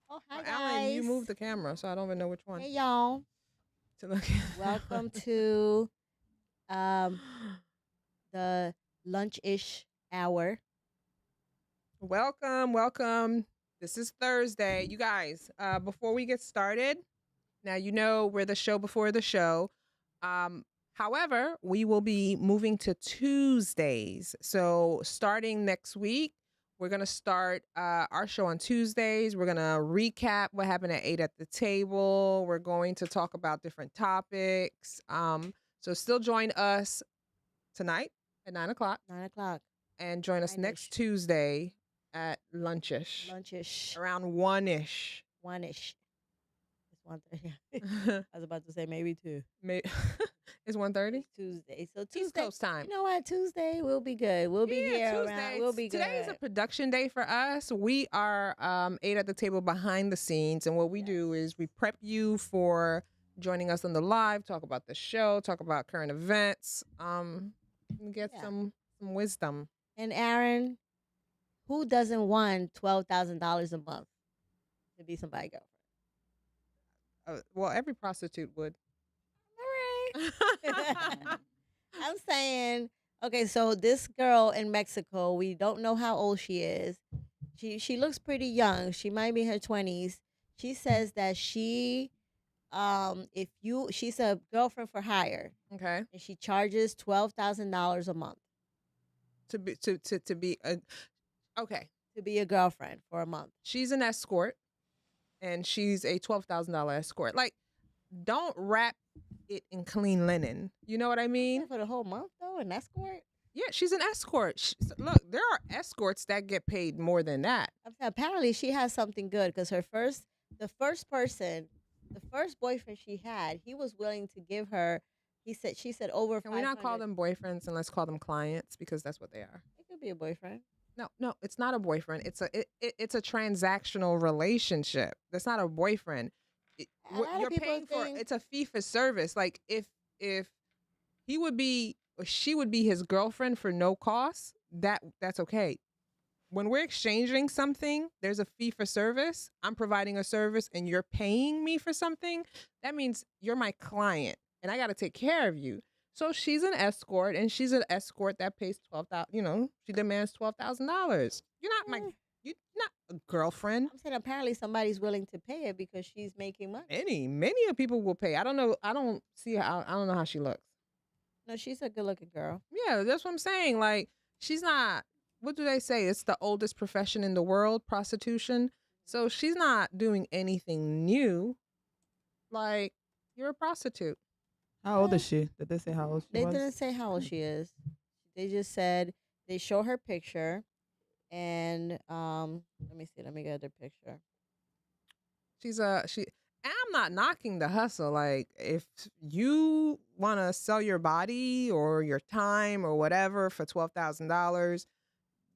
Oh, hi Alan, you guys. moved the camera, so I don't even know which one Hey y'all. to look Welcome at. to um the lunch-ish hour. Welcome, welcome. This is Thursday. You guys, before we get started, now you know we're the show before the show. Um, However, we will be moving to Tuesdays. So starting next week, we're gonna start our show on Tuesdays. We're gonna recap what happened at 8 at the table. We're going to talk about different topics. So still join us tonight at 9 o'clock 9 o'clock. and join us next 9ish. Tuesday at lunchish Lunch-ish. around one ish. 1ish. It's 1:30. I was about to say maybe 2. It's 1:30 It's Tuesday. So East Tuesday, Coast time. you know what? Tuesday we'll be good. We'll be Yeah, here around. Tuesday. We'll be Today is a good. production day for us. We are 8 at the table behind the scenes, and what we Yes. do is we prep you for joining us on the live, talk about the show, talk about current events, and get Yeah. some wisdom. And Aaron, who doesn't want $12,000 a month to be somebody's girlfriend? Well, every prostitute would. All right. I'm saying, okay, so this girl in Mexico, we don't know how old she is. She looks pretty young. She might be in her 20s. She says that if you she's a girlfriend for hire Okay. and she charges $12,000 a month To be a okay. to be a girlfriend for a month. She's an escort, and she's a $12,000 escort. Like, don't wrap it in clean linen. You know what I mean? For the whole month though, an escort. Yeah, she's an escort. Look, there are escorts that get paid more than that. Apparently, she has something good because the first person, the first boyfriend she had, he was willing to give her. She said over Can we not call 500. them boyfriends and let's call them clients because that's what they are? It could be a boyfriend. No, no, it's not a boyfriend. It's a transactional relationship. That's not a boyfriend. A What lot of you're people paying for, think it's a fee for service. Like if he would be or she would be his girlfriend for no cost, that's okay. When we're exchanging something, there's a fee for service. I'm providing a service and you're paying me for something. That means you're my client and I got to take care of you. So she's an escort and she's an escort that pays 12,000, she demands $12,000. eh, You're not a girlfriend. I'm saying apparently somebody's willing to pay it because she's making money. Many of people will pay. I don't know. I don't know how she looks. No, she's a good looking girl. Yeah, that's what I'm saying. Like, she's not, what do they say? It's the oldest profession in the world, prostitution. So she's not doing anything new. Like, you're a prostitute. How old Eh, is she? Did they say how old she they was? didn't say how old she is. They just said they show her picture and let me see, let me get her picture. And I'm not knocking the hustle. Like, if you want to sell your body or your time or whatever for $12,000,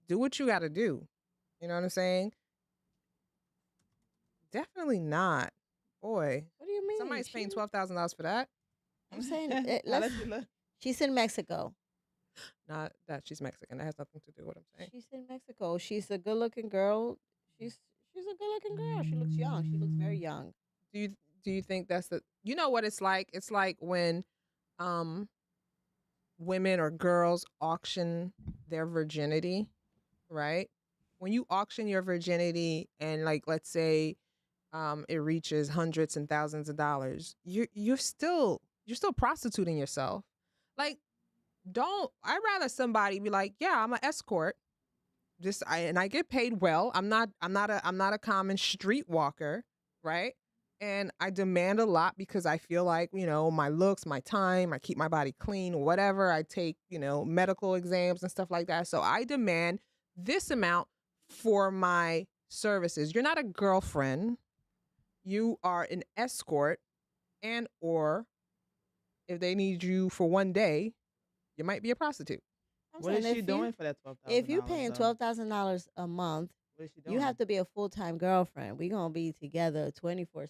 do what you got to do. You know what I'm saying? Definitely not. Boy, What do you mean? somebody's paying $12,000 for that. I'm saying Now let's look. she's in Mexico. Not that she's Mexican. That has nothing to do with what I'm saying. She's in Mexico. She's a good looking girl. She's a good looking girl. She looks young. She looks very young. Do you do you think that's the you know what it's like? It's like when um women or girls auction their virginity, right? When you auction your virginity and, like, let's say it reaches hundreds and thousands of dollars, you're still prostituting yourself. Like, don't I'd rather somebody be like, yeah, I'm an escort. And I get paid well. I'm not a common streetwalker, right? And I demand a lot because I feel like, my looks, my time, I keep my body clean, whatever. I take, medical exams and stuff like that. So I demand this amount for my services. You're not a girlfriend. You are an escort, and or if they need you for one day, you might be a prostitute. I'm What saying is she doing for that if you $12,000? paying $12,000 a month, What is she you doing? have to be a full time girlfriend. We gonna be together 24/7.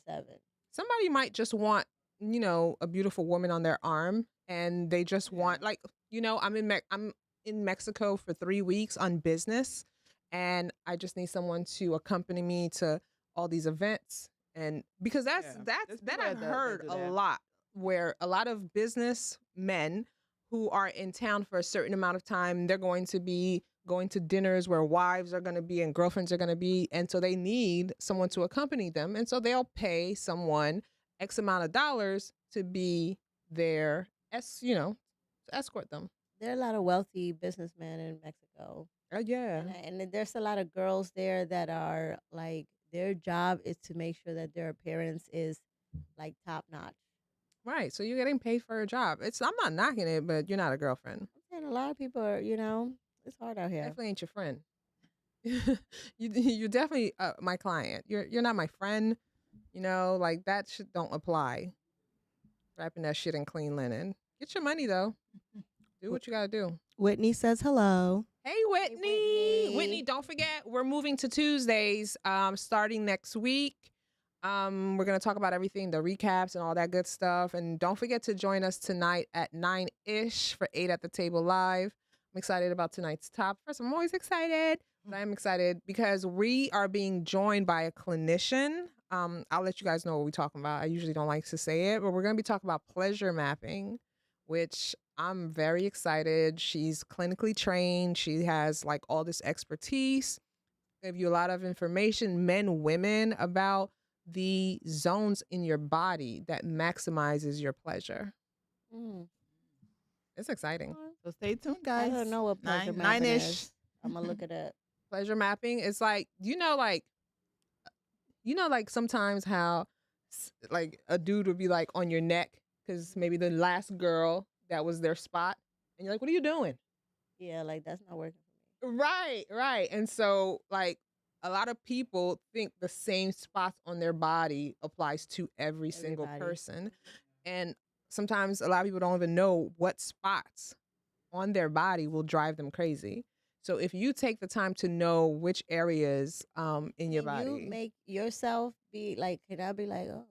Somebody might just want, a beautiful woman on their arm, and they just want, like, I'm in Mexico for 3 weeks on business, and I just need someone to accompany me to all these events, and because Yeah. that There's that people I've that heard do a that. lot, where a lot of business men who are in town for a certain amount of time, they're going to be going to dinners where wives are going to be and girlfriends are going to be, and so they need someone to accompany them, and so they'll pay someone X amount of dollars to be there, to escort them. There are a lot of wealthy businessmen in Mexico. Yeah. And there's a lot of girls there that are like their job is to make sure that their appearance is like top notch. Right. So you're getting paid for a job. I'm not knocking it, but you're not a girlfriend. And a lot of people are, it's hard out here. Definitely ain't your friend. You're definitely my client. You're not my friend. Like that shit don't apply. Wrapping that shit in clean linen. Get your money though. Do what you gotta do. Whitney says hello. Hey Whitney. Whitney, don't forget we're moving to Tuesdays starting next week. We're gonna talk about everything, the recaps and all that good stuff. And don't forget to join us tonight at 9-ish for 8 at the Table Live. I'm excited about tonight's top. First, I'm always excited, but I'm excited because we are being joined by a clinician. I'll let you guys know what we're talking about. I usually don't like to say it, but we're gonna be talking about pleasure mapping, which I'm very excited. She's clinically trained. She has like all this expertise. Give you a lot of information, men, women, about the zones in your body that maximizes your pleasure. It's exciting. So stay tuned, guys. I don't know what pleasure mapping is. I'm gonna look it up. Pleasure mapping is like, like sometimes how like a dude would be like on your neck because maybe the last girl that was their spot, and you're like, what are you doing? Yeah, like that's not working for me. Right. And so like a lot of people think the same spots on their body applies to every single person. And sometimes a lot of people don't even know what spots on their body will drive them crazy. So if you take the time to know which areas in your body. You make yourself be like, can I be like, oh.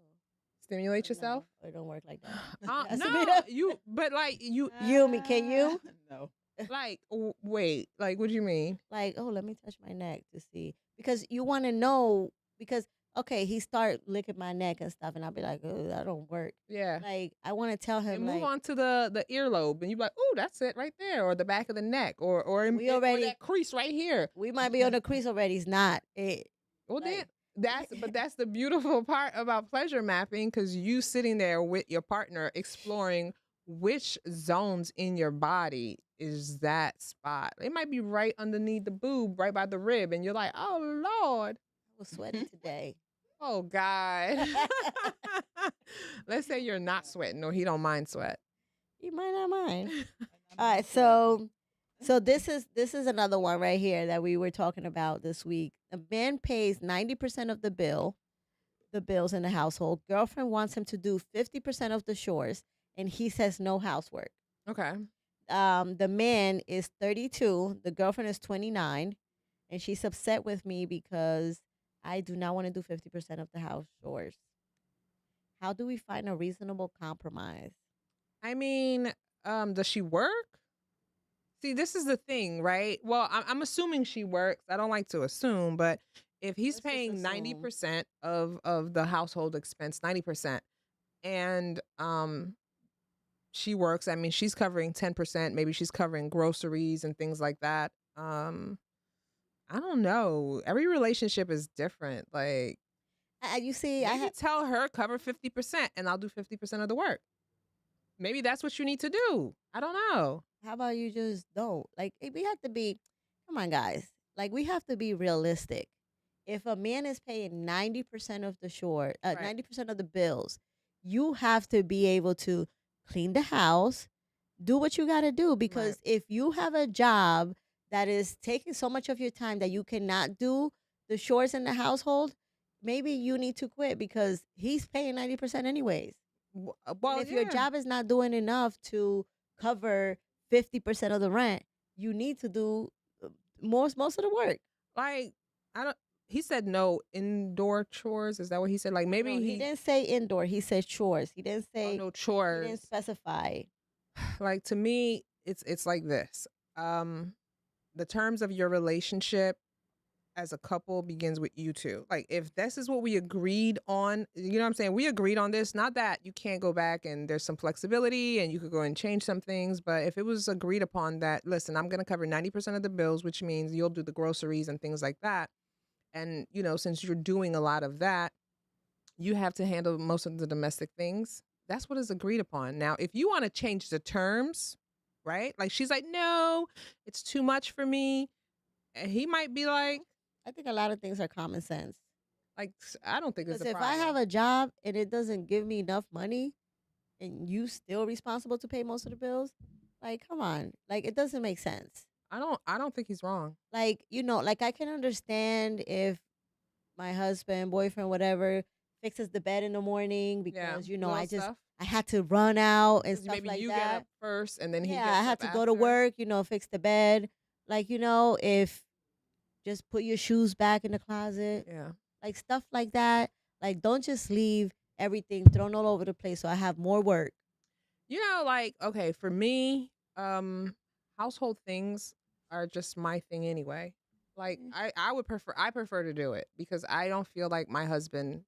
Stimulate yourself? No, it don't work like that. No, but like you. Can you? No. Like, wait, like, what do you mean? Like, oh, let me touch my neck to see. Because you want to know, because, okay, he start licking my neck and stuff, and I'll be like, oh, that don't work. Yeah. Like, I want to tell him, and move on to the earlobe, and you're like, oh, that's it right there, or the back of the neck, or or that crease right here. We might be on the crease already. It's not. Well, like, that's the beautiful part about pleasure mapping, because you sitting there with your partner exploring which zones in your body is that spot. It might be right underneath the boob, right by the rib, and you're like, oh Lord, I was sweating today. Oh God. Let's say you're not sweating, or he don't mind sweat. He might not mind. All right, so this is another one right here that we were talking about this week. A man pays 90% of the bills in the household. Girlfriend wants him to do 50% of the chores, and he says no housework. Okay. The man is 32. The girlfriend is 29, and she's upset with me because I do not want to do 50% of the house chores. How do we find a reasonable compromise? I mean, does she work? See, this is the thing, right? Well, I'm assuming she works. I don't like to assume, but if he's paying 90% of the household expense, 90%, and she works, I mean, she's covering 10%. Maybe she's covering groceries and things like that. I don't know. Every relationship is different. Like, you see, I tell her cover 50%, and I'll do 50% of the work. Maybe that's what you need to do. I don't know. How about you just don't? Like, we have to be, come on, guys. Like, we have to be realistic. If a man is paying 90% of the 90% of the bills, you have to be able to clean the house, do what you got to do. Because if you have a job that is taking so much of your time that you cannot do the chores in the household, maybe you need to quit because he's paying 90% anyways. Well, if your job is not doing enough to cover 50% of the rent, you need to do most of the work. Like, he said no indoor chores. Is that what he said? Like, maybe he didn't say indoor. He said chores. He didn't say no chores. He didn't specify. Like, to me, it's like this. The terms of your relationship as a couple begins with you two. Like, if this is what we agreed on, you know what I'm saying? We agreed on this. Not that you can't go back and there's some flexibility and you could go and change some things, but if it was agreed upon that, listen, I'm going to cover 90% of the bills, which means you'll do the groceries and things like that. And, since you're doing a lot of that, you have to handle most of the domestic things. That's what is agreed upon. Now, if you want to change the terms, right? Like, she's like, no, it's too much for me. And he might be like, I think a lot of things are common sense. I don't think it's Because a if I problem. have a job and it doesn't give me enough money, and you still responsible to pay most of the bills, like, come on, like, it doesn't make sense. I don't think he's wrong. Like, like, I can understand if my husband, boyfriend, whatever, fixes the bed in the morning Yeah, because little stuff. I had to run out and 'Cause stuff maybe like you get that. up first and then he Yeah, gets I had up to go to after. work, fix the bed. Like, if just put your shoes back in the closet, Yeah. like stuff like that. Like, don't just leave everything thrown all over the place so I have more work. Like, okay, for me, household things are just my thing anyway. Like, Mm. I prefer to do it because I don't feel like my husband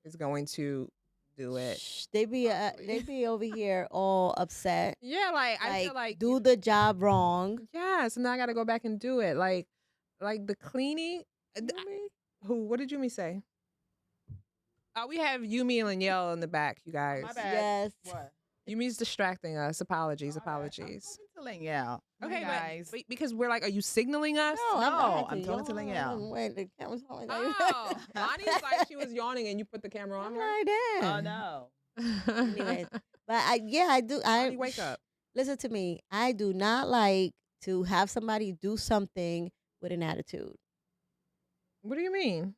is going to do it. Shh, they be properly. over here all upset. Yeah, like I feel like do the job wrong. yeah, so now I got to go back and do it. Like the cleaning. Yumi? Who? What did Yumi say? We have Yumi and Linnell in the back, you guys. My bad. Yes. What? Yumi's distracting us. Apologies, My bad. I'm apologies. talking to Linnell. Okay, guys. but because we're like, are you signaling us? No, No, I'm I'm talking to Linnell. Wait, the camera's on. Oh, Lonnie's like she was yawning and you put the camera on I'm her. like, damn. Oh no. Anyways, but I do. Lonnie, wake up. Listen to me. I do not like to have somebody do something with an attitude. What do you mean?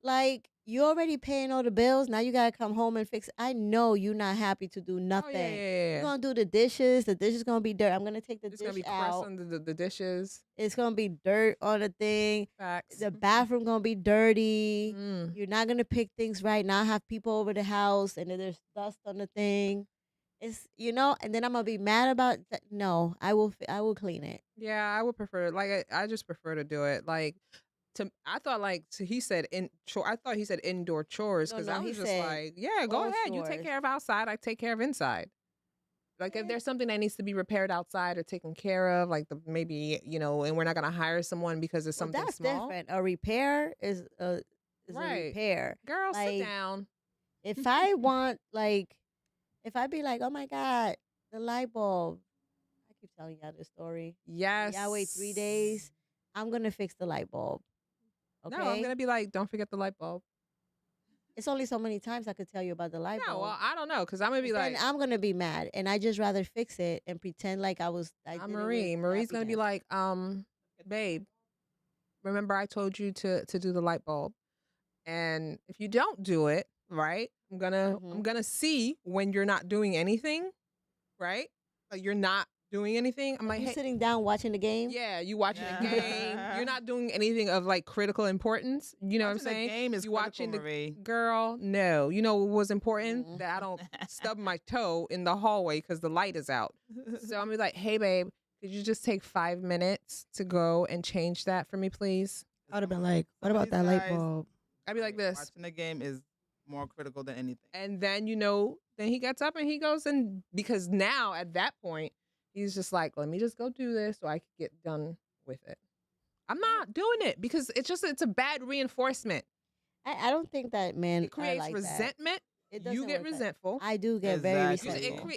Like, you already paying all the bills. Now you gotta come home and fix. I know you're not happy to do nothing. Oh, yeah. You're gonna do the dishes. The dish is gonna be dirt. I'm gonna take the It's gonna dish be crust out. on the dishes. It's gonna be dirt on the thing. Facts. The bathroom gonna be dirty. Mm. You're not gonna pick things right. Now have people over the house and then there's dust on the thing. It's and then I'm gonna be mad about that. No, I will clean it. Yeah, I would prefer. Like, I just prefer to do it. Like, I thought he said I thought he said indoor chores because I he was just said like, yeah, go all ahead. You take chores. care of outside. I take care of inside. Like, if Yeah. there's something that needs to be repaired outside or taken care of, like maybe and we're not gonna hire someone because it's Well, something that's small. different. A repair is a Right. repair. Girl, sit Like, down. If I want if I be like, oh my God, the light bulb. I keep telling y'all this story. Yes. Y'all wait 3 days. I'm gonna fix the light bulb. Okay. No, I'm gonna be like, don't forget the light bulb. It's only so many times I could tell you about the light No, bulb. well, I don't know because I'm gonna be 'Cause like, then I'm gonna be mad, and I just rather fix it and pretend like I did it with Marie's gonna be happiness. like, babe, remember I told you to do the light bulb, and if you don't do it, right, I'm gonna see when you're not doing anything, right? Like you're not doing anything. I'm like, You hey, sitting down watching the game. yeah, you watching the game. You're not doing anything of like critical importance. You know what I'm Watching the saying? game is you critical, watching the Marie. girl. No, you know what was important? Mm. That I don't stub my toe in the hallway because the light is out. So I'm gonna be like, hey babe, could you just take 5 minutes to go and change that for me, please? I would have been like, what Some of about these that light guys- bulb? I'd be like this. Watching the game is more critical than anything. And then then he gets up and he goes and because now at that point he's just like, let me just go do this so I can get done with it. I'm not doing it because it's a bad reinforcement. I don't think that men It creates are like that. resentment. It You doesn't get work that- resentful. I do get very Exactly. resentful.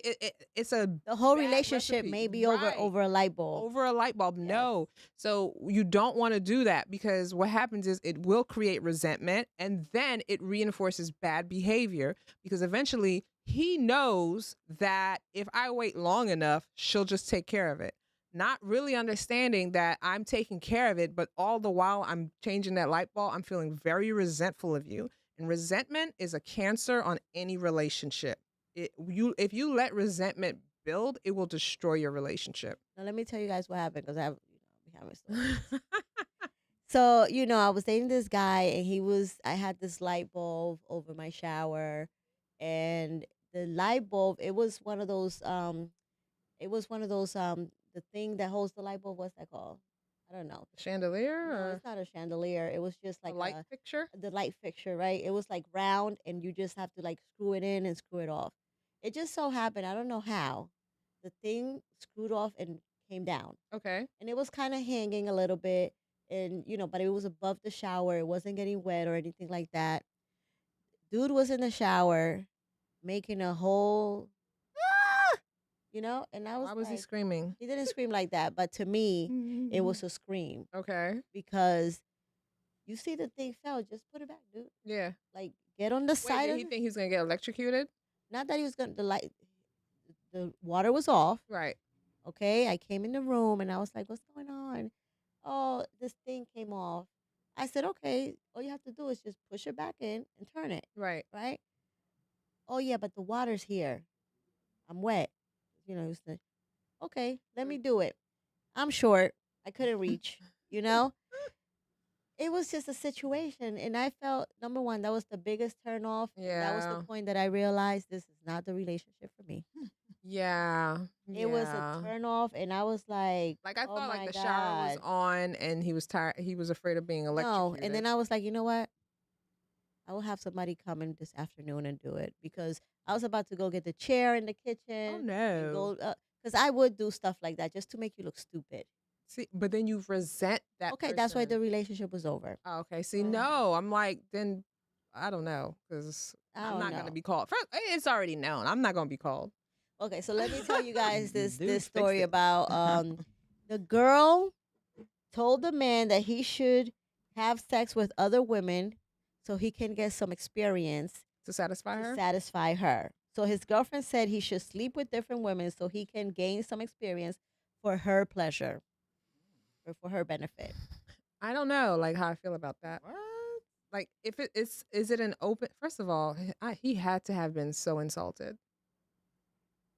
It's a The whole bad relationship recipe. may be Right. over a light bulb. over a light bulb. Yes. No. So you don't want to do that because what happens is it will create resentment and then it reinforces bad behavior because eventually he knows that if I wait long enough, she'll just take care of it. Not really understanding that I'm taking care of it, but all the while I'm changing that light bulb, I'm feeling very resentful of you. And resentment is a cancer on any relationship. If you let resentment build, it will destroy your relationship. Now let me tell you guys what happened because I have behind stories. So I was dating this guy and I had this light bulb over my shower, and the light bulb it was one of those the thing that holds the light bulb. What's that called? I don't know. Chandelier No, or it's not a chandelier. It was just a like light fixture? the light fixture, right? It was like round, and you just have to like screw it in and screw it off. It just so happened, I don't know how, the thing screwed off and came down, Okay. and it was kind of hanging a little bit, and but it was above the shower. It wasn't getting wet or anything like that. Dude was in the shower making a whole, "Ah!" and I was Why was he like, screaming? he didn't scream like that, but to me, it was a scream Okay. because you see the thing fell, just put it back, dude. Yeah. Like, get on the Wait, side did of he think he was gonna get electrocuted? not that he was gonna the water was off. Right. Okay. I came in the room and I was like, what's going on? Oh, this thing came off. I said, okay, all you have to do is just push it back in and turn it. Right. Right? Oh yeah, but the water's here. I'm wet. He was like, okay, let me do it. I'm short. I couldn't reach, you know? It was just a situation, and I felt, number one, that was the biggest turn off. That was the Yeah. point that I realized this is not the relationship for me. Yeah. It was a turn off, and I was like, Like I oh thought my like the shower was God. on and he was tired. He was afraid of being No. electrocuted. And then I was like, you know what? I will have somebody come in this afternoon and do it, because I was about to go get the chair in the kitchen. Oh And no. go, because I would do stuff like that just to make you look stupid. See, but then you resent that Okay, that's why the person. relationship was over. Oh, okay. See, Oh. no, I'm like, then I don't know, because I I'm don't not gonna know. be called. First, it's already known. I'm not gonna be called. Okay, so let me tell you guys this Dude, this fixed story it. about the girl told the man that he should have sex with other women so he can get some experience To satisfy to her? satisfy her. So his girlfriend said he should sleep with different women so he can gain some experience for her pleasure or for her benefit. I don't know, like how I feel about that. What? Like, if is it an open? First of all, he had to have been so insulted.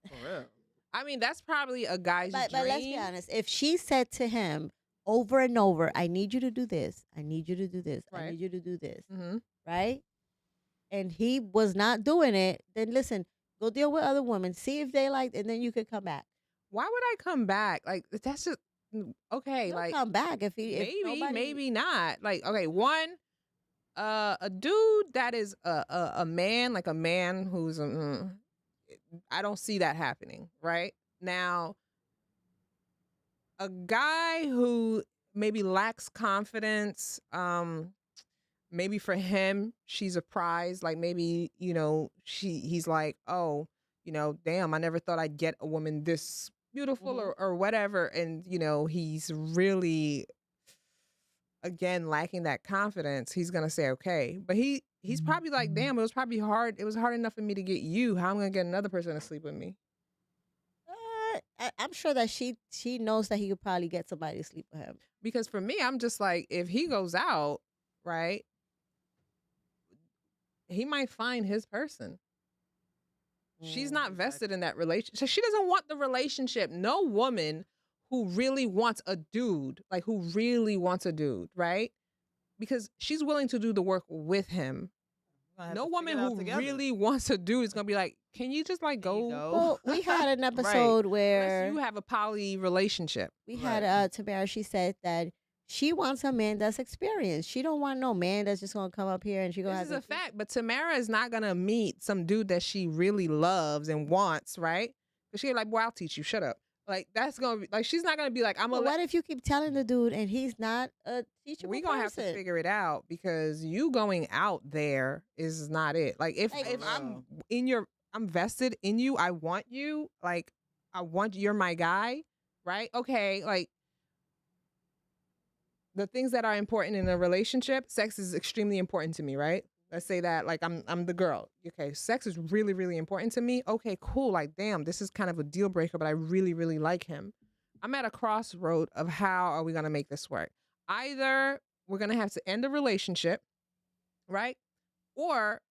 For real. I mean, that's probably a guy's But dream. let's be honest. If she said to him over and over, I need you to do this, I need you to do this, I Right. need you to do this, Mm-hmm. right? And he was not doing it, then listen, go deal with other women, see if they like, and then you could come back. Why would I come back? Like, that's just okay. He'll Like, come back if nobody, maybe not. Like, okay, one, a dude that is a man, like a man who's I don't see that happening right now. A guy who maybe lacks confidence, maybe for him she's a prize. Like maybe he's like, oh, damn, I never thought I'd get a woman this beautiful or whatever, and he's really again lacking that confidence. He's gonna say okay, but he's probably like, damn, it was probably hard. It was hard enough for me to get you. How am I gonna get another person to sleep with me? I'm sure that she knows that he could probably get somebody to sleep with him. Because for me, I'm just like, if he goes out, right, he might find his person. She's not vested in that relationship. So she doesn't want the relationship. No woman who really wants a dude, like who really wants a dude, right? Because she's willing to do the work with him. No woman who really wants a dude is gonna be like, can you just like go? Well, we had an episode where Unless you have a poly relationship. we had Tamara. She said that she wants a man that's experienced. She don't want no man that's just gonna come up here and she gonna This have is a fact, but Tamara is not gonna meet some dude that she really loves and wants, right? Because she's like, boy, I'll teach you. Shut up. Like that's gonna be like, she's not gonna be like, I'm But what if you keep telling the dude and he's not a teachable we gonna have to person? figure it out, because you going out there is not it. Like if I'm I'm vested in you, I want you, like you're my guy, right? Okay, like the things that are important in a relationship, sex is extremely important to me, right? Let's say that, like I'm the girl. Okay, sex is really, really important to me. Okay, cool. Like, damn, this is kind of a deal breaker, but I really, really like him. I'm at a crossroad of how are we gonna make this work? Either we're gonna have to end the relationship, right? Or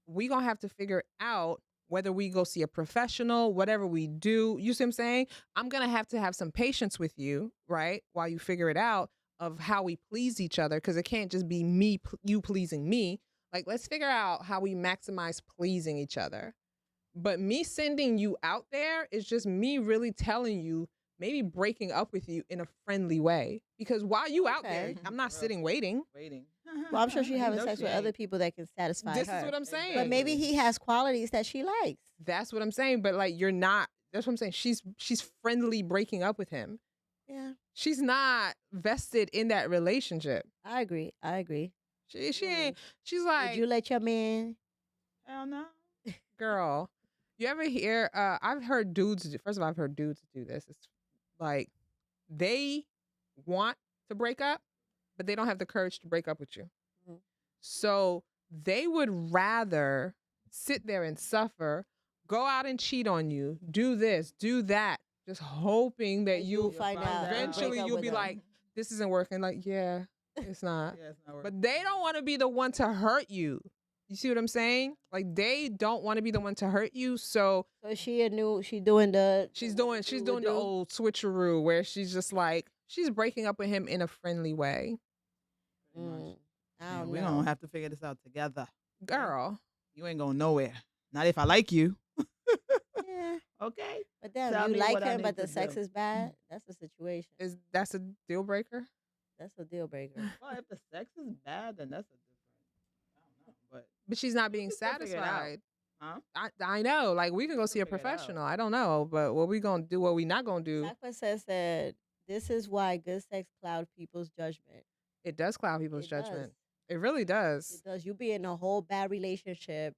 we gonna have to figure out whether we go see a professional, whatever we do. You see what I'm saying? I'm gonna have to have some patience with you, right? While you figure it out of how we please each other, because it can't just be me, you pleasing me. Like, let's figure out how we maximize pleasing each other. But me sending you out there is just me really telling you maybe breaking up with you in a friendly way. Because while you out there, Okay. I'm not For real. sitting waiting. Waiting. Well, I'm sure she's You having know sex she with other ain't. people that can satisfy This her. is what I'm saying. But maybe Exactly. he has qualities that she likes. That's what I'm saying. But like, you're not. That's what I'm saying. She's friendly breaking up with him. Yeah, She's not vested in that relationship. I agree. She Yeah. ain't. She's Would like, you let your man? Hell no. girl. You ever hear? I've heard dudes. First of all, I've heard dudes do this. It's like they want to break up, but they don't have the courage to break up with you. Mhm. So they would rather sit there and suffer, go out and cheat on you, do this, do that, just hoping that And you'll you'll find out and eventually break up you'll with be them. like, this isn't working. Like, yeah, it's not. Yeah, it's not working. But they don't want to be the one to hurt you. You see what I'm saying? Like they don't want to be the one to hurt you. So So she doing the she's what doing a she's dude doing would the do? old switcheroo where she's just like she's breaking up with him in a friendly way. Pretty much. I And don't we're know. gonna have to figure this out together. Girl. You ain't going nowhere. Not if I like you. Yeah, Okay. but damn, Tell you me like what I him, need but the to sex do. is bad. That's a situation. That's a deal breaker? That's a deal breaker. Well, if the sex is bad, then that's a different. I don't know, but But she's not being we still figure it out. satisfied. Huh? I know. Like we can go We'll see a figure it out. professional. I don't know. But what we gonna do, what we not gonna do, Sakwa says that this is why good sex cloud people's judgment. it does cloud people's It does. judgment. It really does. It does. You be in a whole bad relationship.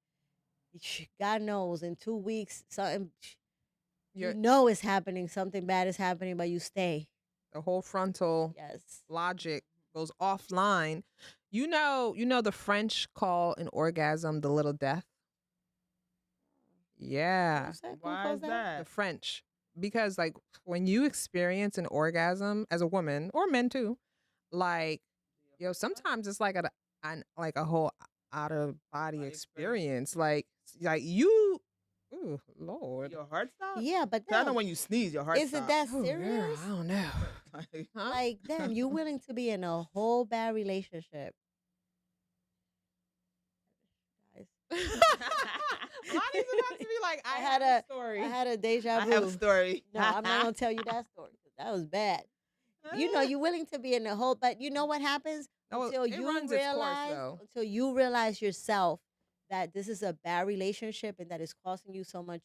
God knows, in 2 weeks, something Your you know is happening. Something bad is happening, but you stay. the whole frontal Yes. logic goes offline. You know the French call an orgasm the little death. Yeah. Who said- who Why calls is The that? French. Because like when you experience an orgasm as a woman or men too, like sometimes it's like a whole out of body Body experience. Like you ooh, Lord. Your heart stops? Yeah, but 'Cause I know damn, when you sneeze, your heart is it stops. that Oh, girl, serious? I don't know. Huh? Like, damn, you willing to be in a whole bad relationship? Guys, Lonnie's about to be like, I I had had a a- story. I had a deja I vu. have a story. No, I'm not gonna tell you that story 'cause that was bad. You know, you're willing to be in the whole, but you know what happens No, until it you runs its course, realize, though. until you realize yourself that this is a bad relationship and that it's causing you so much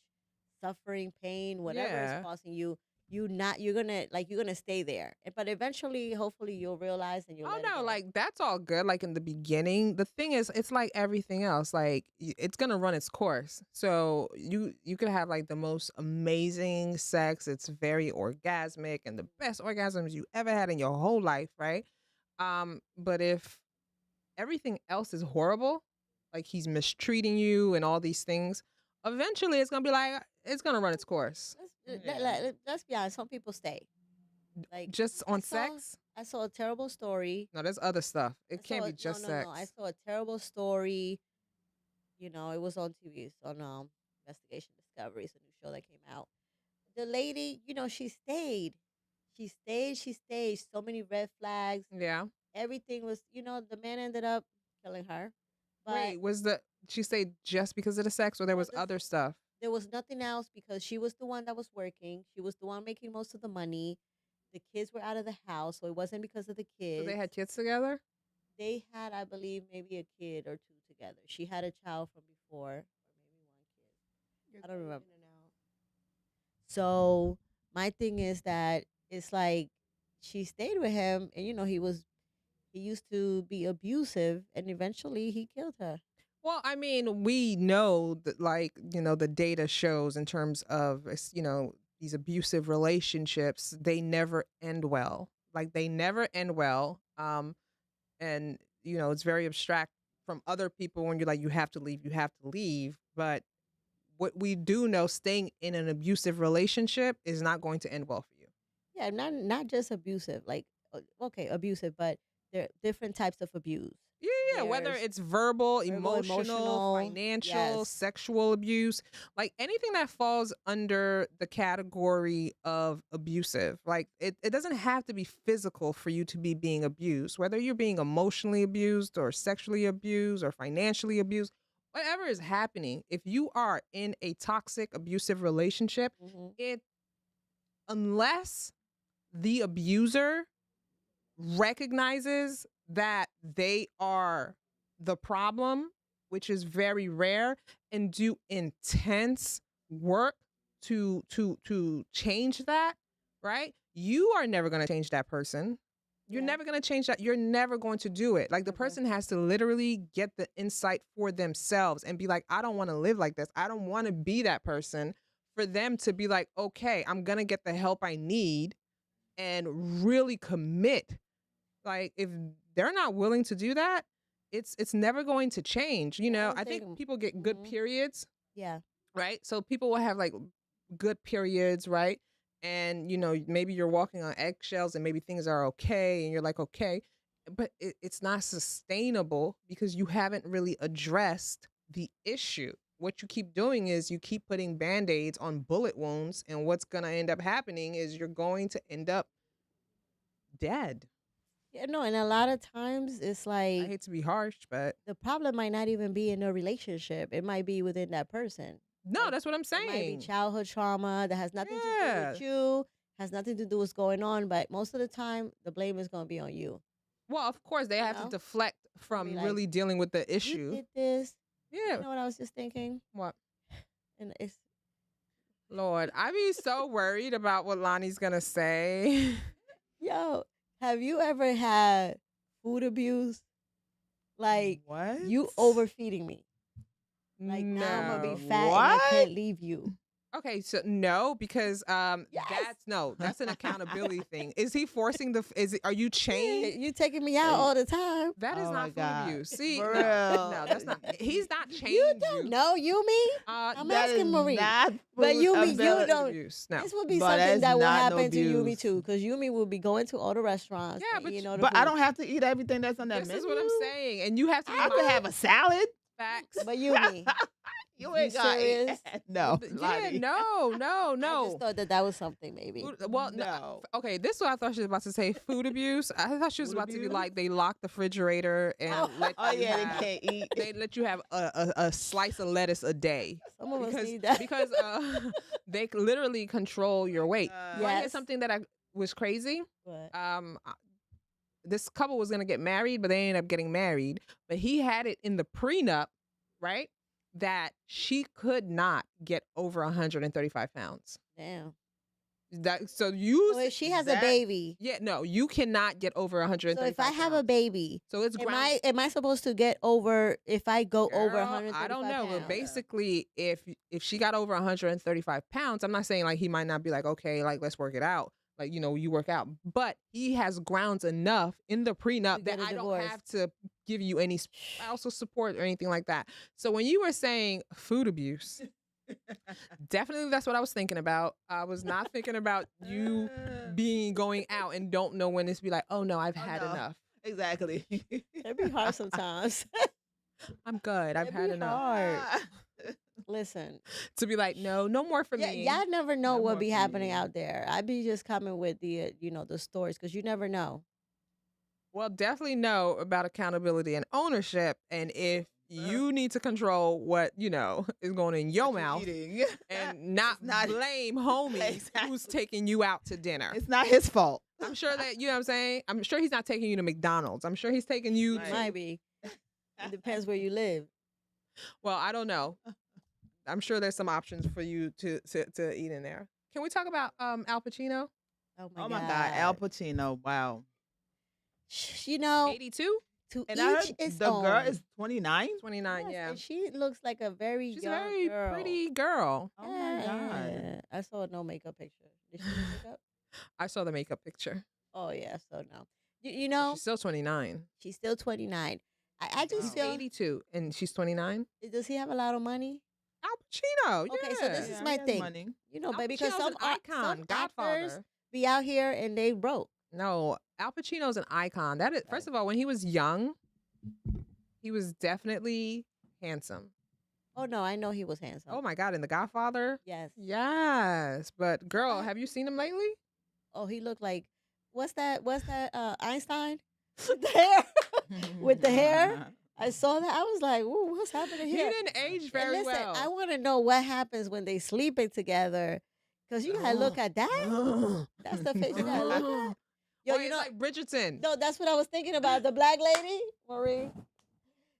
suffering, pain, whatever Yeah. it's causing you. You're gonna stay there, but eventually, hopefully, you'll realize and you'll. Oh let it no, go. like that's all good. Like in the beginning, the thing is, it's like everything else. Like it's gonna run its course. So you could have like the most amazing sex. It's very orgasmic and the best orgasms you ever had in your whole life, right? But if everything else is horrible, like he's mistreating you and all these things, eventually it's gonna be like it's gonna run its course. Let's be honest. Some people stay. Like Just I on saw- sex? I saw a terrible story. No, there's other stuff. It I can't saw be just no, sex. No, I saw a terrible story. You know, it was on TV. It's on Investigation Discovery. It's a new show that came out. The lady, she stayed. She stayed. So many red flags. Yeah. Everything was, the man ended up killing her. But Wait, she say just because of the sex or there No, was this- other stuff? there was nothing else because she was the one that was working. She was the one making most of the money. The kids were out of the house, so it wasn't because of the kids. So they had kids together? They had, I believe, maybe a kid or two together. She had a child from before, or maybe one kid. I don't remember. So my thing is that it's like she stayed with him, and he used to be abusive, and eventually he killed her. Well, I mean, we know that, like, the data shows in terms of, these abusive relationships, they never end well. Like, they never end well. And, it's very abstract from other people when you're like, you have to leave, you have to leave. But what we do know, staying in an abusive relationship is not going to end well for you. Yeah, not just abusive, like okay, abusive, but there are different types of abuse. Yeah, whether There's it's verbal, emotional, emotional, financial, yes. sexual abuse, like anything that falls under the category of abusive. Like it doesn't have to be physical for you to be being abused. Whether you're being emotionally abused or sexually abused or financially abused, whatever is happening, if you are in a toxic, abusive relationship, Mhm. unless the abuser recognizes that they are the problem, which is very rare, and do intense work to change that, right? You are never going to change that person. You're Yeah. never going to change that. You're never going to do it. Like the Okay. person has to literally get the insight for themselves and be like, I don't want to live like this. I don't want to be that person. For them to be like, okay, I'm going to get the help I need and really commit. Like if they're not willing to do that, it's never going to change. You Yeah, I know, was I think thinking- people get good Mhm. periods, Yeah. right? So people will have like good periods, right? And you know, maybe you're walking on eggshells and maybe things are okay and you're like, okay, but it's not sustainable because you haven't really addressed the issue. What you keep doing is you keep putting band-aids on bullet wounds, and what's going to end up happening is you're going to end up dead. Yeah, no, and a lot of times it's I like hate to be harsh, but the problem might not even be in the relationship. It might be within that person. no, Like, that's what I'm It might be saying. childhood trauma that has nothing to do Yeah. with you, has nothing to do with what's going on, but most of the time the blame is going to be on you. Well, of course, they have know? to deflect from like, really dealing with the You issue. did this. Yeah. You know what I was just thinking? What? And it's Lord, I be so worried about what Lonnie's gonna say. yo, have you ever had food abuse? Like What? you overfeeding me. Like now I'm gonna No. be fat and I What? can't leave you. Okay, so no, because Yes. that's an accountability thing. Is he forcing are you chained? You taking me out all the time. That is Oh my not food God. abuse. See, For no, real. that's not. He's not chained. You don't know, you me? I'm That asking is Marie. not But food you abuse. don't- abuse. No. This would be But something that's that will not no happen to Yumi abuse. too, because Yumi will be going to all the restaurants. Yeah, and but eating all the But I food. don't have to eat everything that's on that This menu. is what I'm saying, and you have to be I have to have a salad. facts. But Yumi, You You ain't got serious? No, Yeah, Lottie. no. I just thought that was something maybe. Well, No. Okay, this is what I thought she was about to say. Food abuse. I thought she was Food about to be abuse? like they lock the refrigerator and let Oh you yeah, have, they can't eat. they let you have a slice of lettuce a day Some of us because need that. because they literally control your weight. Uh, You wanna hear Yes. something that was crazy? But This couple was gonna get married, but they ended up getting married. But he had it in the prenup, right? That she could not get over 135 pounds. damn. So you So if she has a that- baby, yeah, no, you cannot get over 135 so if I have a pounds. baby, So it's am I supposed to get over if I go over Girl, 135 I don't know, pounds? but basically, if she got over 135 pounds, I'm not saying like he might not be like, okay, like let's work it out, like you work out, but he has grounds enough in the To prenup get that a I don't divorce. have to give you any spousal support or anything like that. So when you were saying food abuse, definitely that's what I was thinking about. I was not thinking about you going out and don't know when to be like, oh no, I've Oh, had no. enough. Exactly. It'd be hard sometimes. I'm good. I've It'd had be enough. hard. Listen, To be like, no more for yeah, me. y'all never know No what more be for happening me. out there. I be just coming with the the stories because you never know. Well, definitely know about accountability and ownership, and if you need to control what is going in your What you mouth, eating. and not, not- blame homie Exactly. who's taking you out to dinner. It's not his fault. I'm sure that you know what I'm saying. I'm sure he's not taking you to McDonald's. I'm sure he's taking you. Right. To, Might be. It depends where you live. well, I don't know. I'm sure there's some options for you to eat in there. Can we talk about Al Pacino? Oh Oh my God, Al Pacino. Wow. You know, 82, to And I each heard its the own. girl is 29. 29. Yes, Yeah, and she looks like a very she's a young very girl. pretty girl. Oh my God. Yeah. I saw a no makeup picture. Did she do makeup? I saw the makeup picture. Oh yeah, so no. You know, She's still 29. she's still 29. I just She's feel. 82 and she's 29. Does he have a lot of money? Al Pacino. Okay, yeah. so this is Yeah, my he has thing. money. You know, Al but because Pacino's some an icon, some actors Godfather. be out here and they broke. No, Al Pacino's an icon. That is, first of all, when he was young, he was definitely handsome. Oh no, I know he was handsome. Oh my God, in The Godfather. Yes. Yes, but girl, have you seen him lately? Oh, he looked like what's that? Einstein with the hair? With the hair? I saw that. I was like, "Ooh, what's happening He here?" didn't age And very listen, well. I want to know what happens when they sleeping together. Because you gotta look at that. That's the face you gotta look at. Yo, Or you it's know, like Bridgerton. no, that's what I was thinking about. The black lady, Marie.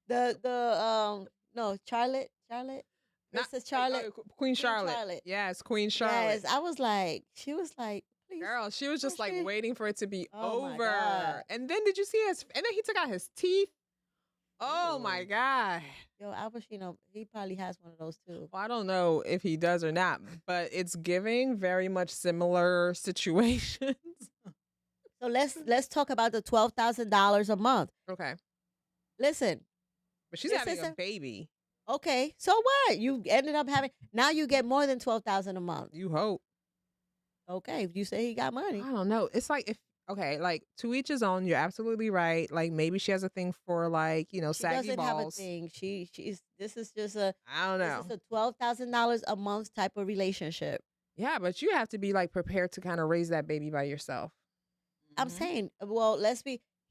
No, Charlotte, Not Princess Charlotte, Queen Charlotte. Charlotte. Yes, Queen Charlotte. Yes, I was like, she was like, please. Girl, she was just like she- waiting for it to be Oh my over. God. And then did you see his? And then he took out his teeth. Oh my Ooh. God. Yo, Al Pacino, he probably has one of those too. Well, I don't know if he does or not, but it's giving very much similar situations. So let's talk about the $12,000 a month. Okay. Listen, But she's This having a isn't- baby. okay, so what? You ended up having now you get more than 12,000 a month. You hope. Okay, if you say he got money. I don't know. It's like if okay, like to each his own. You're absolutely right. Like maybe she has a thing for like She saggy doesn't have a balls. thing. She's this is just a I don't know. this is a $12,000 a month type of relationship. Yeah, but you have to be like prepared to kind of raise that baby by yourself. I'm Mhm. saying, well,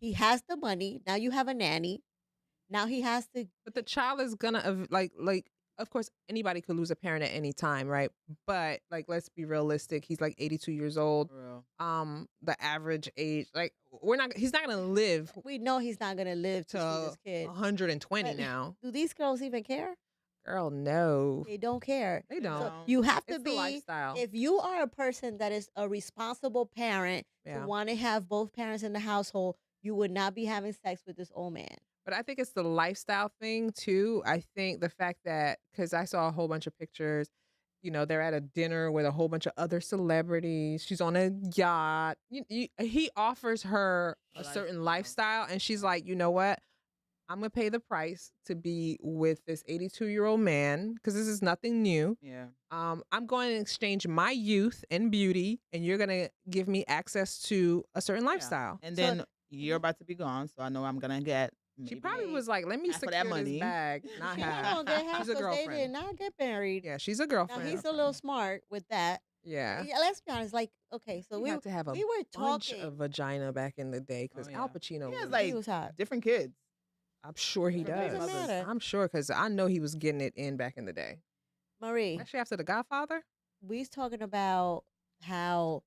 he has the money. Now you have a nanny. Now he has to But the child is gonna of course anybody could lose a parent at any time, right? But like let's be realistic. He's like 82 years old. For real. The average age he's not gonna live we know he's not gonna live to see to this kid. 120 But now. Do these girls even care? Girl, no. They don't care. They They don't. So don't. you have to It's the be lifestyle. if you are a person that is a responsible parent Yeah. to want to have both parents in the household, you would not be having sex with this old man. But I think it's the lifestyle thing too. I think the fact that because I saw a whole bunch of pictures, they're at a dinner with a whole bunch of other celebrities. She's on a yacht. He offers her a certain lifestyle, and she's like, you know what? I'm gonna pay the price to be with this 82-year-old man because this is nothing new. Yeah. I'm going to exchange my youth and beauty, and you're gonna give me access to a certain Yeah. lifestyle. And So- then you're about to be gone, so I know I'm gonna get. She maybe- probably was like, "Let me half of secure that this money. bag, not She half." don't get half She's a 'cause they did girlfriend. not get married. Yeah, she's a Now girlfriend. he's a little smart with that. Yeah. Yeah, let's be honest. Like, okay, so We we had to have a we were bunch talking. of vagina back in the day because Oh, yeah. Al Pacino. He has was- like he was hot. different kids. I'm sure he different does. Doesn't matter. I'm sure because I know he was getting it in back in the day. Marie, Actually, after The Godfather. we was talking about how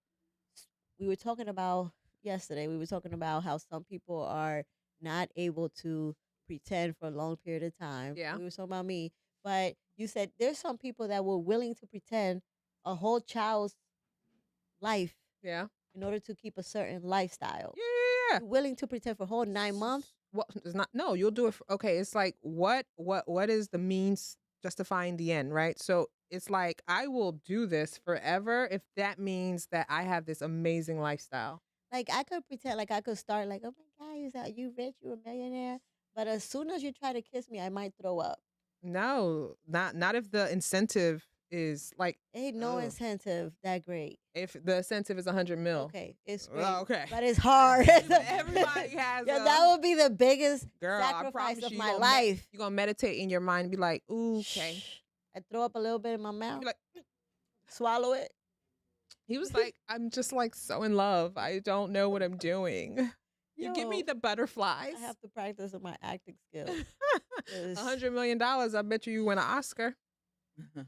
we were talking about yesterday. We were talking about how some people are not able to pretend for a long period of time. Yeah. We were talking about me, but you said there's some people that were willing to pretend a whole child's life Yeah. in order to keep a certain lifestyle. Yeah. You're willing to pretend for a whole 9 months. Well, it's not. No, you'll do it. Okay, it's like what is the means justifying the end, right? So it's like I will do this forever if that means that I have this amazing lifestyle. Like I could pretend, like I could start, like, oh my God, you rich, you a millionaire. But as soon as you try to kiss me, I might throw up. No, not if the incentive is like Ain't no Ugh. incentive that great. if the incentive is 100 mil. Okay, it's great, Well, okay. but it's hard. Everybody has Yeah, a- that would be the biggest Girl, I sacrifice promise of you, my life. You're gonna meditate in your mind and be like, ooh, okay. Shh. I throw up a little bit in my mouth, You be like, swallow it. he was like, I'm just like so in love. I don't know what I'm doing. You give me Yo, the butterflies. I have to practice on my acting skills. 'cause- $100 million. I bet you win an Oscar.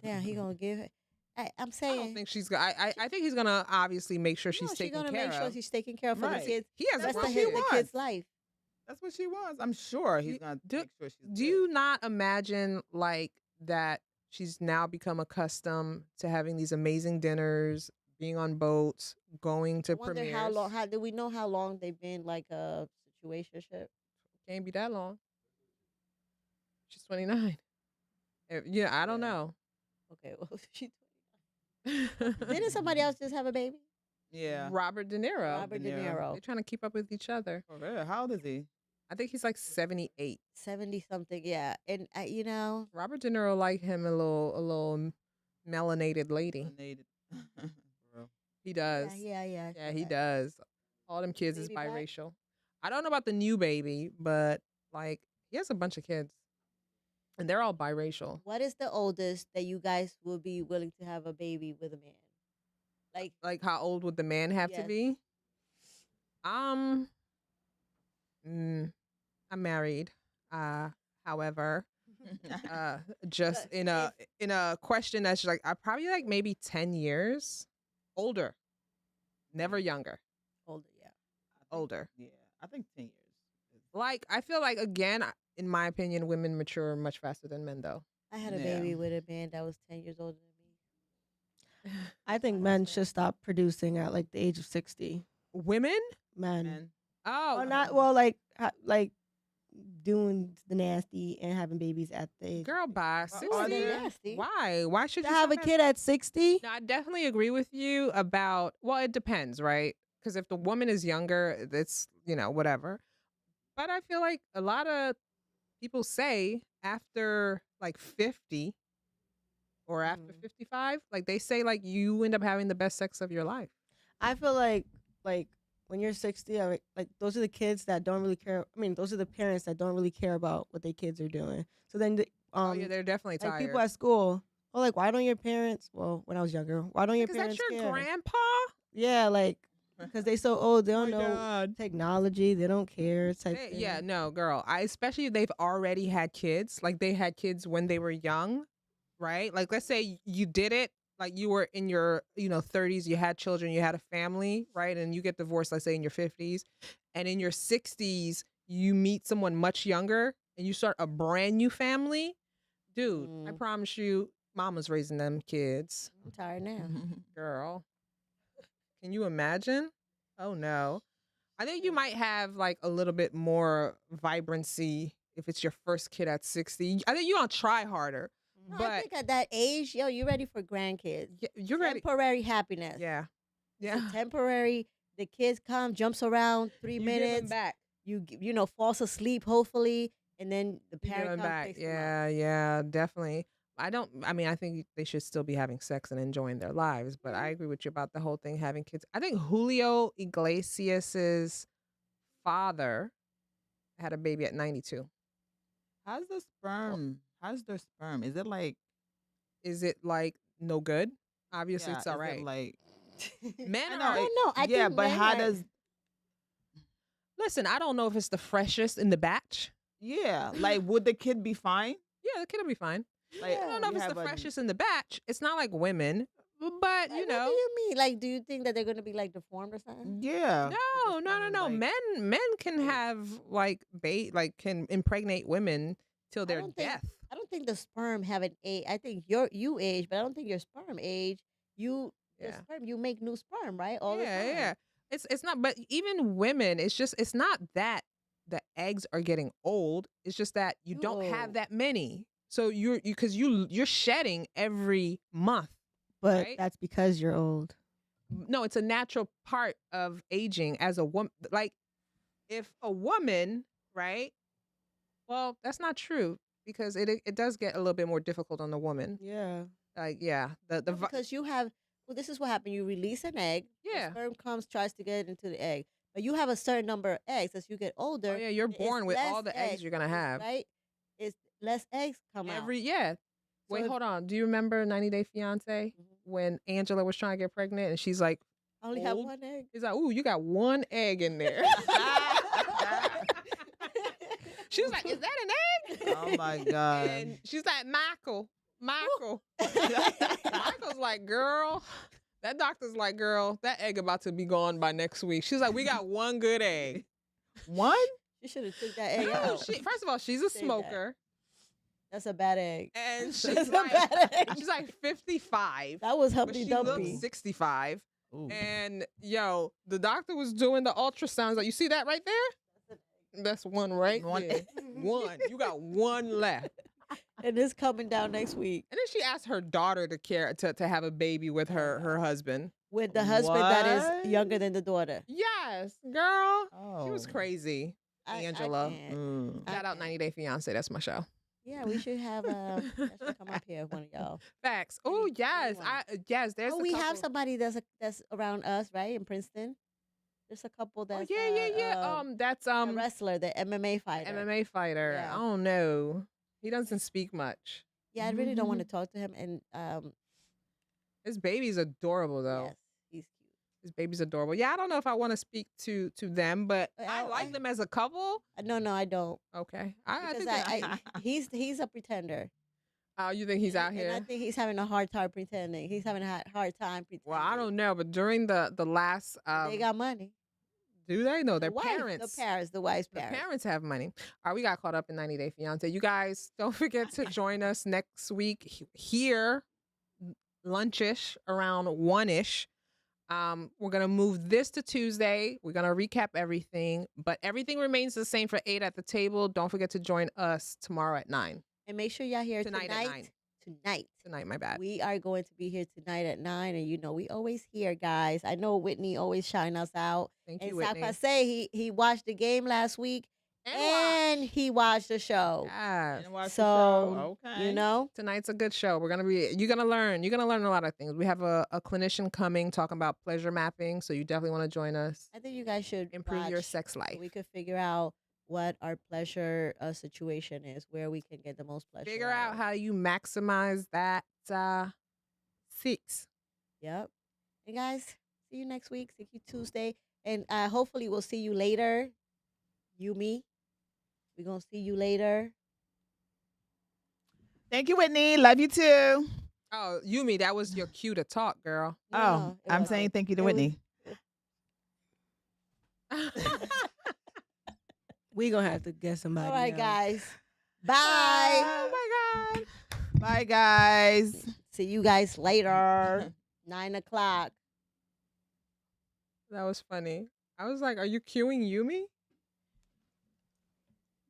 Damn, he gonna give it. I'm I saying. don't think she's gonna. I think he's gonna obviously make sure she's no, she's taken gonna care make sure of. she's taking care of for Right. the kids. He has That's a Rest what of she the wants. kid's life. That's what she wants. I'm sure he's You- gonna do- make sure she's. Do you not imagine like that she's now become accustomed to having these amazing dinners, being on boats, going to I wonder premieres? how long. How do we know how long they've been like a situationship? Can't be that long. She's 29. Yeah, I don't Yeah. know. Okay, well, didn't somebody else just have a baby? Yeah. Robert De Niro. Robert De De Niro. Niro, They're trying to keep up with each other. For real. How old is he? I think he's like 78. 70 something. Yeah, and you know, Robert De Niro like him a little melanated lady. Melanated. For real. He does. yeah, He does. All them kids is Baby black? biracial. I don't know about the new baby, but like he has a bunch of kids. And they're all biracial. What is the oldest that you guys will be willing to have a baby with a man? Like, Like how old would the man have to Yes. be? I'm married. However, Just Look, in a question that's like I probably like maybe 10 years older, never younger, older, yeah. I think, older. yeah, I think 10 years. Like I feel like again, in my opinion, women mature much faster than men though. I had a Yeah. baby with a man that was 10 years older than me. I think men should stop producing at like the age of 60. Women? Men. And Oh, Or not, well, like doing the nasty and having babies at the age. girl, by Are 60. there- Nasty. Why? Why should To you have a stop kid at 60? No, I definitely agree with you about, well, it depends, right? Because if the woman is younger, it's, whatever. But I feel like a lot of people say after like 50 or after 55, like they say like you end up having the best sex of your life. I feel like when you're 60, like those are the kids that don't really care. I mean, those are the parents that don't really care about what their kids are doing. So then, Oh, yeah, they're definitely like tired. people at school, oh, like why don't your parents? Well, when I was younger, why don't your Because that's parents your care? grandpa? Yeah, like because they so old, they don't my know God. technology, they don't care. Type thing. Yeah, no, girl. Especially if they've already had kids, like they had kids when they were young, right? Like let's say you did it, like you were in your, 30s, you had children, you had a family, right? And you get divorced, let's say in your 50s, and in your 60s, you meet someone much younger and you start a brand new family. Dude, I promise you, mama's raising them kids. I'm tired now. Girl. Can you imagine? Oh no. I think you might have like a little bit more vibrancy if it's your first kid at 60. I think you're gonna try harder. No, But I think at that age, yo, you're ready for grandkids. you're ready. Temporary happiness. Yeah. It's Yeah. a temporary. The kids come, jumps around 3 You give 'em minutes. back. Falls asleep hopefully, and then the You give parent 'em comes back. takes them out. Yeah, definitely. I think they should still be having sex and enjoying their lives, but I agree with you about the whole thing having kids. I think Julio Iglesias's father had a baby at 92. how's the sperm? How's their sperm? Is it like Is it like no good? Obviously, it's all is it right. like Men I are. know, I don't know. I yeah, think but men how are- does Listen, I don't know if it's the freshest in the batch. like would the kid be fine? Yeah, the kid will be fine. Like I don't know if you it's the have a- freshest in the batch. It's not like women, but Like, what do you mean? Like, do you think that they're gonna be like deformed or something? Yeah. no. Men can have like can impregnate women till their don't think- death. I don't think the sperm have an age. I think you age, but I don't think your sperm age. The Yeah. sperm, you make new sperm, right? All the time. Yeah. It's not, but even women, it's not that the eggs are getting old. It's just that you don't have No. that many. So you're shedding every month. But Right? that's because you're old. No, it's a natural part of aging as a woman. Like if a woman, right? Well, that's not true because it does get a little bit more difficult on the woman. Yeah. Like yeah, the No, because you have. Well, this is what happened. You release an egg. Yeah. The sperm comes, tries to get into the egg, but you have a certain number of eggs. As you get older, oh yeah, you're it's born with all less the eggs you're gonna have. right? It's less eggs come out. Yeah. Wait, So if- hold on. Do you remember 90 Day Fiance when Angela was trying to get pregnant and she's like, I only have old? one egg. he's like, ooh, you got one egg in there. She was like, is that an egg? Oh my god. And she's like, Michael. Michael's like, girl. That doctor's like, girl, that egg about to be gone by next week. She's like, we got one good egg. One? You should have took that egg No, out. first of all, she's a Save that. smoker. That's a bad egg. And That's she's a like, bad egg. she's like 55. That was But Humpty she Dumpty. looks 65. Ooh. And yo, the doctor was doing the ultrasounds. Like, you see that right there? That's one right One. there. One. You got one left. And it's coming down next week And then she asked her daughter to have a baby with her husband. with the husband that What? is younger than the daughter. Yes, girl. She was Oh. crazy. I Angela. can't. Mm. Shout out 90 Day Fiance. That's my show. Yeah, we should have that should come up here, one of y'all. Facts. Oh yes, anyone. There's. Oh, a we couple. have somebody that's around us, right? In Princeton. There's a couple Oh that's yeah. That's a wrestler, the MMA fighter. MMA fighter. Yeah. I don't know. He doesn't speak much. Yeah, I really don't want to talk to him. And His baby's adorable though. yes, he's cute. This baby's adorable. Yeah, I don't know if I want to speak to them, but I like them as a couple. No, I don't. Okay, I Because think he's a pretender. oh, you think he's out And I here? think he's having a hard time pretending. He's having a hard time pretending. Well, I don't know, but during the last, They got money. do they? No, their The wife, parents. the wife's The parents. parents have money. All right, we got caught up in 90 Day Fiance. You guys, don't forget to join us next week here, lunchish, around 1-ish. We're gonna move this to Tuesday. We're gonna recap everything, but everything remains the same for 8 at the table. Don't forget to join us tomorrow at 9. And make sure y'all here Tonight at 9. Tonight, my bad. we are going to be here tonight at 9, and we always here, guys. I know Whitney always shine us out. Thank And you, Whitney. Sapase, he watched the game last week, and he watched the show. Yes. And watch the So show. Okay. Tonight's a good show. You're gonna learn a lot of things. We have a clinician coming talking about pleasure mapping, so you definitely want to join us. I think you guys should Improve your watch sex so life. we could figure out what our pleasure situation is, where we can get the most pleasure. Figure out how you maximize that sex. Yep. And guys, see you next week. See you Tuesday. And hopefully we'll see you later. You, me. We're going to see you later. Thank you, Whitney. Love you too. Oh, Yumi, that was your cue to talk, girl. Oh, it I'm wasn't. saying thank you to It was- Whitney. We gonna have to get somebody. All right, else. guys. Bye. Oh my God. Bye, guys. See you guys later. 9 o'clock. That was funny. I was like, are you cueing Yumi?